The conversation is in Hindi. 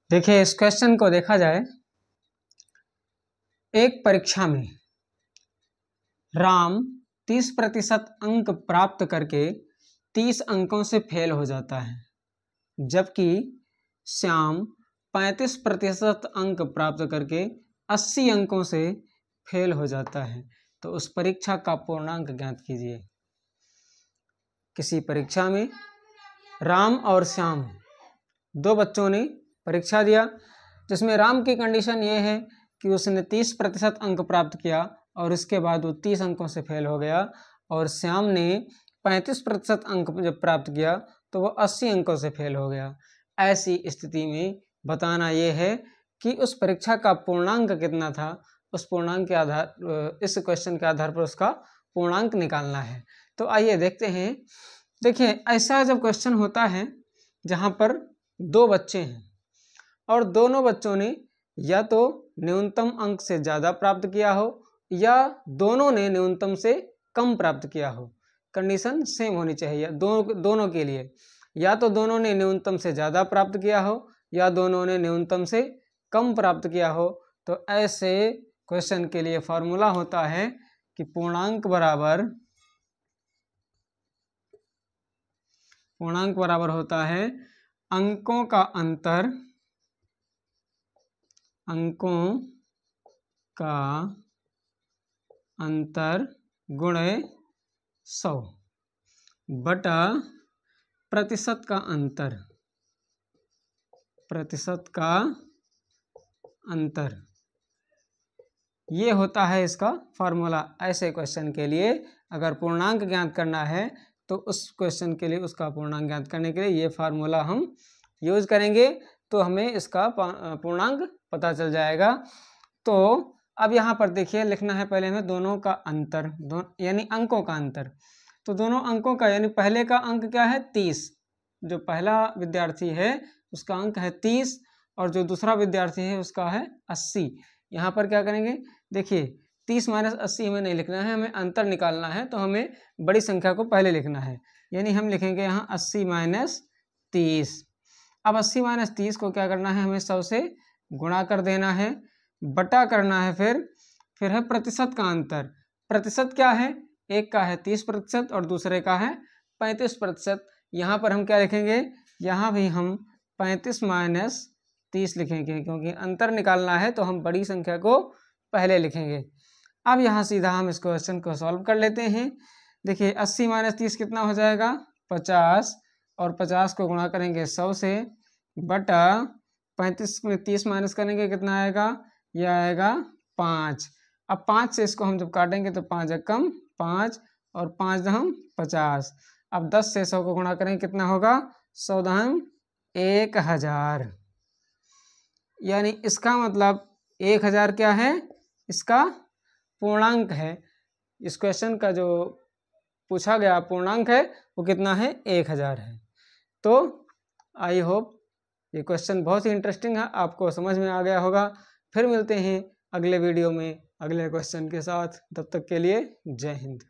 देखिए इस क्वेश्चन को देखा जाए, एक परीक्षा में राम 30% अंक प्राप्त करके 30 अंकों से फेल हो जाता है, जबकि श्याम 35% अंक प्राप्त करके 80 अंकों से फेल हो जाता है। तो उस परीक्षा का पूर्णांक ज्ञात कीजिए। किसी परीक्षा में राम और श्याम दो बच्चों ने परीक्षा दिया, जिसमें राम की कंडीशन ये है कि उसने 30% अंक प्राप्त किया और इसके बाद वो 30 अंकों से फेल हो गया, और श्याम ने 35% अंक जब प्राप्त किया तो वो 80 अंकों से फेल हो गया। ऐसी स्थिति में बताना ये है कि उस परीक्षा का पूर्णांक कितना था। उस पूर्णांक के आधार इस क्वेश्चन के आधार पर उसका पूर्णांक निकालना है। तो आइए देखते हैं। देखिए ऐसा जब क्वेश्चन होता है जहाँ पर दो बच्चे हैं और दोनों बच्चों ने या तो न्यूनतम अंक से ज़्यादा प्राप्त किया हो या दोनों ने न्यूनतम से कम प्राप्त किया हो, कंडीशन सेम होनी चाहिए दोनों के लिए। या तो दोनों ने न्यूनतम से ज़्यादा प्राप्त किया हो या दोनों ने न्यूनतम से कम प्राप्त किया हो। तो ऐसे क्वेश्चन के लिए फॉर्मूला होता है कि पूर्णांक बराबर होता है अंकों का अंतर गुणे 100 बटा प्रतिशत का अंतर। ये होता है इसका फॉर्मूला। ऐसे क्वेश्चन के लिए अगर पूर्णांक ज्ञात करना है तो उस क्वेश्चन के लिए उसका पूर्णांक ज्ञात करने के लिए ये फार्मूला हम यूज करेंगे, तो हमें इसका पूर्णांक पता चल जाएगा। तो अब यहाँ पर देखिए लिखना है पहले हमें दोनों का अंतर, यानी अंकों का अंतर। तो दोनों अंकों का यानी पहले का अंक क्या है 30, जो पहला विद्यार्थी है उसका अंक है 30 और जो दूसरा विद्यार्थी है उसका है 80। यहाँ पर क्या करेंगे, देखिए 30 माइनस 80 हमें नहीं लिखना है, हमें अंतर निकालना है। तो हमें बड़ी संख्या को पहले लिखना है, यानी हम लिखेंगे यहाँ 80 माइनस 30। अब 80 माइनस 30 को क्या करना है, हमें 100 से गुणा कर देना है, बटा करना है, फिर है प्रतिशत का अंतर। प्रतिशत क्या है, एक का है 30% और दूसरे का है 35%। यहाँ पर हम क्या लिखेंगे, यहाँ भी हम 35 माइनस 30 लिखेंगे, क्योंकि अंतर निकालना है तो हम बड़ी संख्या को पहले लिखेंगे। अब यहाँ सीधा हम इस क्वेश्चन को सॉल्व कर लेते हैं। देखिए 80 माइनस 30 कितना हो जाएगा 50, और 50 को गुणा करेंगे 100 से, बटा 35 में 30 माइनस करेंगे कितना आएगा, यह आएगा 5। अब 5 से इसको हम जब काटेंगे तो 5 एकम 5 और 5 दहम 50। अब 10 से 100 को गुणा करेंगे कितना होगा, 100 दहम 1000। यानी इसका मतलब 1000 क्या है, इसका पूर्णांक है। इस क्वेश्चन का जो पूछा गया पूर्णांक है वो कितना है, 1000 है। तो आई होप ये क्वेश्चन बहुत ही इंटरेस्टिंग है, आपको समझ में आ गया होगा। फिर मिलते हैं अगले वीडियो में अगले क्वेश्चन के साथ, तब तक के लिए जय हिंद।